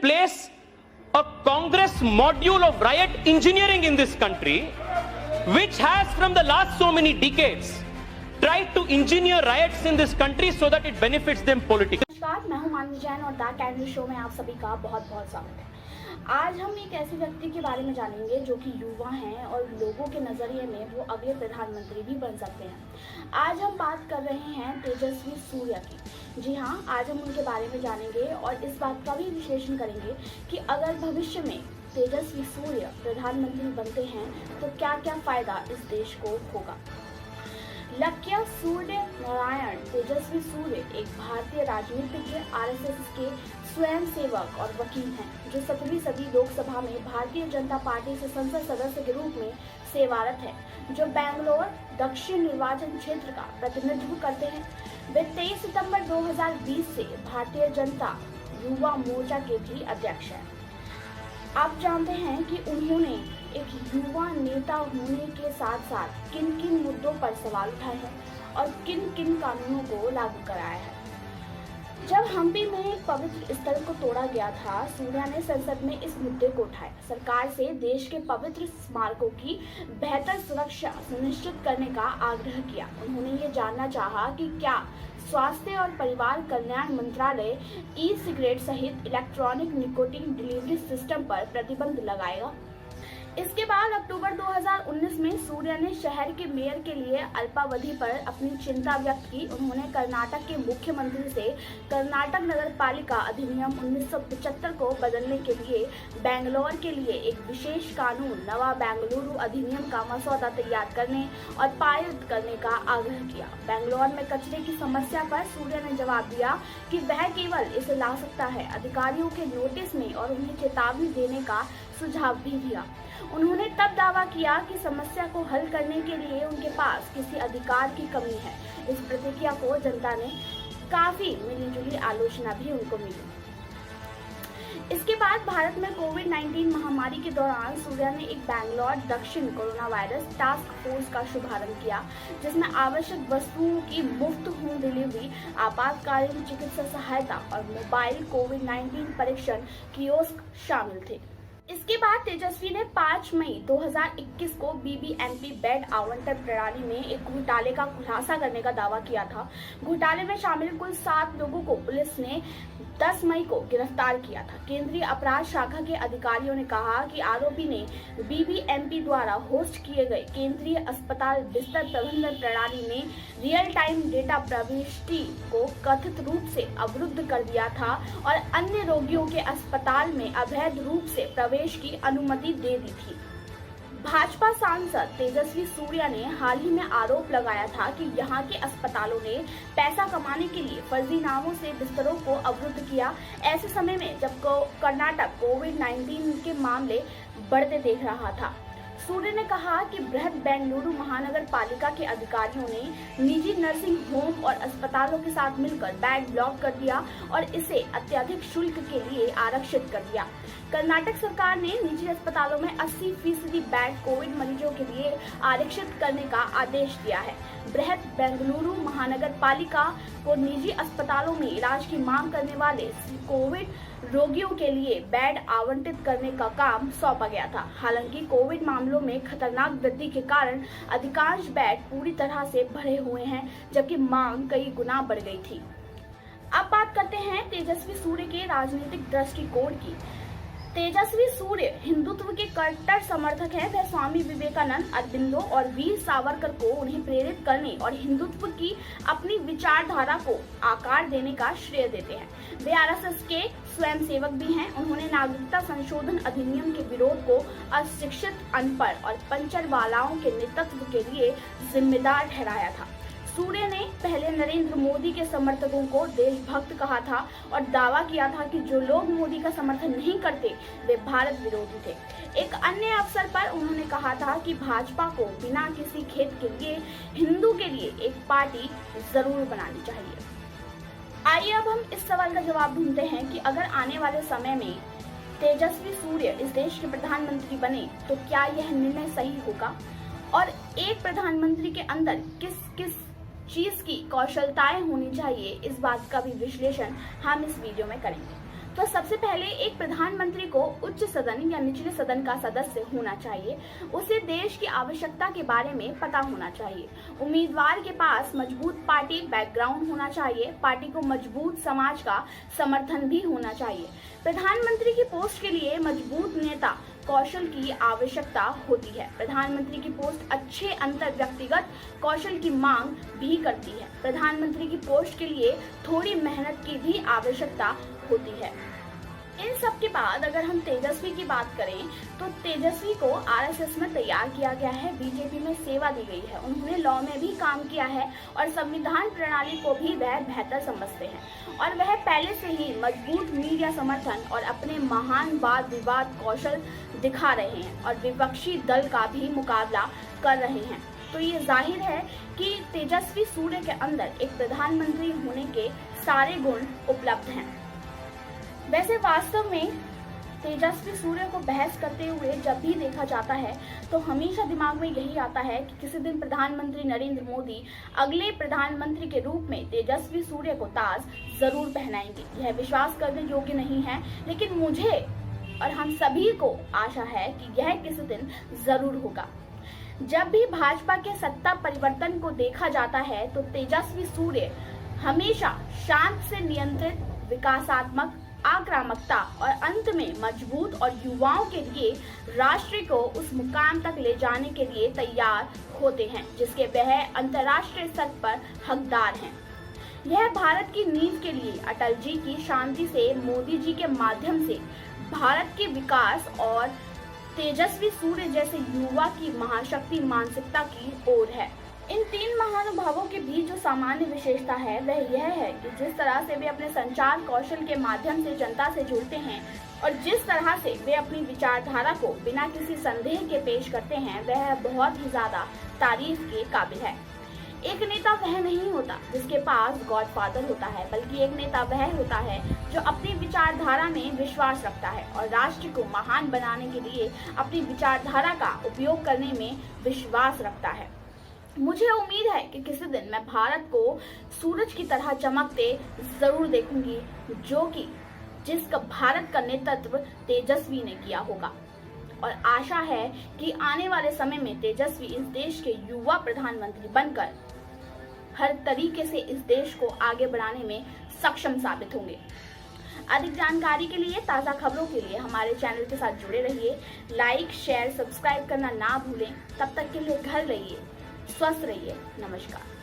place a Congress module of riot engineering in this country, which has from the last so many decades tried to engineer riots in this country so that it benefits them politically. नमस्कार, मैं हूं मानवी जैन और the candle show में आप सभी का बहुत बहुत स्वागत है। आज हम एक ऐसे व्यक्ति के बारे में जानेंगे जो कि युवा हैं और लोगों के नज़रिए में वो अगले प्रधानमंत्री भी बन सकते हैं। आज हम बात कर रहे हैं तेजस्वी सूर्या की। जी हाँ, आज हम उनके बारे में जानेंगे और इस बात का भी विश्लेषण करेंगे कि अगर भविष्य में तेजस्वी सूर्या प्रधानमंत्री बनते हैं तो क्या क्या फायदा इस देश को होगा। लक्ष्य सूर्य नारायण तेजस्वी सूर्य एक भारतीय राजनीतिज्ञ, आरएसएस के स्वयं सेवक और वकील हैं, जो 17वीं सदी लोकसभा में भारतीय जनता पार्टी से संसद सदस्य के रूप में सेवारत हैं, जो बेंगलोर दक्षिण निर्वाचन क्षेत्र का प्रतिनिधित्व करते हैं। वे 23 सितंबर 2020 से भारतीय जनता युवा मोर्चा के भी अध्यक्ष हैं। आप जानते हैं कि उन्होंने एक युवा नेता होने के साथ साथ किन किन मुद्दों पर सवाल उठाए हैं और किन किन कानूनों को लागू कराया है। जब हम्पी में एक पवित्र स्थल को तोड़ा गया था, सूर्या ने संसद में इस मुद्दे को उठाया। सरकार से देश के पवित्र स्मारकों की बेहतर सुरक्षा सुनिश्चित करने का आग्रह किया। उन्होंने ये जानना चाहा कि क्या स्वास्थ्य और परिवार कल्याण मंत्रालय ई सिगरेट सहित इलेक्ट्रॉनिक निकोटीन डिलीवरी सिस्टम पर प्रतिबंध लगाएगा। इसके बाद अक्टूबर 2019 में सूर्या ने शहर के मेयर के लिए अल्पावधि पर अपनी चिंता व्यक्त की। उन्होंने कर्नाटक के मुख्यमंत्री से कर्नाटक नगर पालिका अधिनियम 1975 को बदलने के लिए बेंगलोर के लिए एक विशेष कानून नवा बेंगलुरु अधिनियम का मसौदा तैयार करने और पारित करने का आग्रह किया। बेंगलोर में कचरे की समस्या पर सूर्या ने जवाब दिया कि वह केवल इसे ला सकता है, अधिकारियों के नोटिस में और उन्हें चेतावनी देने का सुझाव भी दिया। उन्होंने तब दावा किया कि समस्या को हल करने के लिए उनके पास किसी अधिकार की कमी है। इस प्रतिक्रिया को जनता ने काफी मिलीजुली आलोचना भी उनको मिली। इसके बाद भारत में कोविड-19 महामारी के दौरान सूर्या ने एक बेंगलोर दक्षिण कोरोना वायरस टास्क फोर्स का शुभारंभ किया, जिसमें आवश्यक वस्तुओं की मुफ्त होम डिलीवरी, आपातकालीन चिकित्सा सहायता और मोबाइल कोविड-19 परीक्षण कियोस्क शामिल थे। इसके बाद तेजस्वी ने 5 मई 2021 को बीबीएमपी बेड आवंटन प्रणाली में एक घोटाले का खुलासा करने का दावा किया था। घोटाले में शामिल कुल 7 लोगों को पुलिस ने 10 मई को गिरफ्तार किया था। केंद्रीय अपराध शाखा के अधिकारियों ने कहा कि आरोपी ने बीबीएमपी द्वारा होस्ट किए गए केंद्रीय अस्पताल बिस्तर प्रबंधन प्रणाली में रियल टाइम डेटा प्रविष्टि को कथित रूप से अवरुद्ध कर दिया था और अन्य रोगियों के अस्पताल में अवैध रूप से प्रवेश की अनुमति दे दी थी। भाजपा सांसद तेजस्वी सूर्या ने हाल ही में आरोप लगाया था कि यहां के अस्पतालों ने पैसा कमाने के लिए फर्जी नामों से बिस्तरों को अवरुद्ध किया। ऐसे समय में जब कर्नाटक कोविड-19 के मामले बढ़ते देख रहा था। सूर्य ने कहा कि बृहद बेंगलुरु महानगर पालिका के अधिकारियों ने निजी नर्सिंग होम और अस्पतालों के साथ मिलकर बेड ब्लॉक कर दिया और इसे अत्यधिक शुल्क के लिए आरक्षित कर दिया। कर्नाटक सरकार ने निजी अस्पतालों में 80% बेड कोविड मरीजों के लिए आरक्षित करने का आदेश दिया है। बृहद बेंगलुरु महानगर पालिका को निजी अस्पतालों में इलाज की मांग करने वाले कोविड रोगियों के लिए बेड आवंटित करने का काम सौंपा गया था। हालांकि कोविड मामलों में खतरनाक वृद्धि के कारण अधिकांश बेड पूरी तरह से भरे हुए हैं, जबकि मांग कई गुना बढ़ गई थी। अब बात करते हैं तेजस्वी सूर्य के राजनीतिक दृष्टिकोण की। तेजस्वी सूर्य हिंदुत्व के कट्टर समर्थक हैं। वह स्वामी विवेकानंद, अरबिंदो और वीर सावरकर को उन्हें प्रेरित करने और हिंदुत्व की अपनी विचारधारा को आकार देने का श्रेय देते हैं। वे आरएसएस के स्वयं सेवक भी हैं। उन्होंने नागरिकता संशोधन अधिनियम के विरोध को अशिक्षित, अनपढ़ और पंचरवालाओं के नेतृत्व के लिए जिम्मेदार ठहराया था। सूर्य ने पहले नरेंद्र मोदी के समर्थकों को देशभक्त कहा था और दावा किया था कि जो लोग मोदी का समर्थन नहीं करते वे भारत विरोधी थे। एक अन्य अवसर पर उन्होंने कहा था कि भाजपा को बिना किसी खेद के लिए हिंदू के लिए एक पार्टी जरूर बनानी चाहिए। आइए अब हम इस सवाल का जवाब ढूंढते हैं कि अगर आने वाले समय में तेजस्वी सूर्य इस देश के प्रधानमंत्री बने तो क्या यह निर्णय सही होगा और एक प्रधानमंत्री के अंदर किस किस चीज की कौशलताएं होनी चाहिए, इस बात का भी विश्लेषण हम इस वीडियो में करेंगे। तो सबसे पहले एक प्रधानमंत्री को उच्च सदन या निचले सदन का सदस्य होना चाहिए। उसे देश की आवश्यकता के बारे में पता होना चाहिए। उम्मीदवार के पास मजबूत पार्टी बैकग्राउंड होना चाहिए। पार्टी को मजबूत समाज का समर्थन भी होना चाहिए। प्रधानमंत्री की पोस्ट के लिए मजबूत नेता कौशल की आवश्यकता होती है। प्रधानमंत्री की पोस्ट अच्छे अंतर व्यक्तिगत कौशल की मांग भी करती है। प्रधानमंत्री की पोस्ट के लिए थोड़ी मेहनत की भी आवश्यकता होती है। इन सब के बाद अगर हम तेजस्वी की बात करें तो तेजस्वी को आरएसएस में तैयार किया गया है, बीजेपी में सेवा दी गई है, उन्होंने लॉ में भी काम किया है और संविधान प्रणाली को भी वह बेहतर समझते हैं और वह पहले से ही मजबूत मीडिया समर्थन और अपने महान वाद विवाद कौशल दिखा रहे हैं और विपक्षी दल का भी मुकाबला कर रहे हैं। तो ये जाहिर है कि तेजस्वी सूर्य के अंदर एक प्रधानमंत्री होने के सारे गुण उपलब्ध हैं। वैसे वास्तव में तेजस्वी सूर्य को बहस करते हुए जब भी देखा जाता है तो हमेशा दिमाग में यही आता है कि किसी दिन प्रधानमंत्री नरेंद्र मोदी अगले प्रधानमंत्री के रूप में तेजस्वी सूर्य को ताज जरूर पहनाएंगे। यह विश्वास करने योग्य नहीं है, लेकिन मुझे और हम सभी को आशा है कि यह किसी दिन जरूर होगा। जब भी भाजपा के सत्ता परिवर्तन को देखा जाता है तो तेजस्वी सूर्य हमेशा शांत से नियंत्रित, विकासात्मक, आक्रामकता और अंत में मजबूत और युवाओं के लिए राष्ट्र को उस मुकाम तक ले जाने के लिए तैयार होते हैं जिसके वह अंतर्राष्ट्रीय स्तर पर हकदार हैं। यह भारत की नींव के लिए अटल जी की शांति से, मोदी जी के माध्यम से भारत के विकास और तेजस्वी सूर्य जैसे युवा की महाशक्ति मानसिकता की ओर है। इन तीन महानुभावों के बीच जो सामान्य विशेषता है वह यह है कि जिस तरह से वे अपने संचार कौशल के माध्यम से जनता से जुड़ते हैं और जिस तरह से वे अपनी विचारधारा को बिना किसी संदेह के पेश करते हैं वह बहुत ही ज्यादा तारीफ के काबिल है। एक नेता वह नहीं होता जिसके पास गॉडफादर होता है, बल्कि एक नेता वह होता है जो अपनी विचारधारा में विश्वास रखता है और राष्ट्र को महान बनाने के लिए अपनी विचारधारा का उपयोग करने में विश्वास रखता है। मुझे उम्मीद है कि किसी दिन मैं भारत को सूरज की तरह चमकते जरूर देखूंगी, जो कि जिसका भारत का नेतृत्व तेजस्वी ने किया होगा। और आशा है कि आने वाले समय में तेजस्वी इस देश के युवा प्रधानमंत्री बनकर हर तरीके से इस देश को आगे बढ़ाने में सक्षम साबित होंगे। अधिक जानकारी के लिए, ताज़ा खबरों के लिए हमारे चैनल के साथ जुड़े रहिए। लाइक, शेयर, सब्सक्राइब करना ना भूलें। तब तक के लिए घर रहिए, स्वस्थ रहिए। नमस्कार।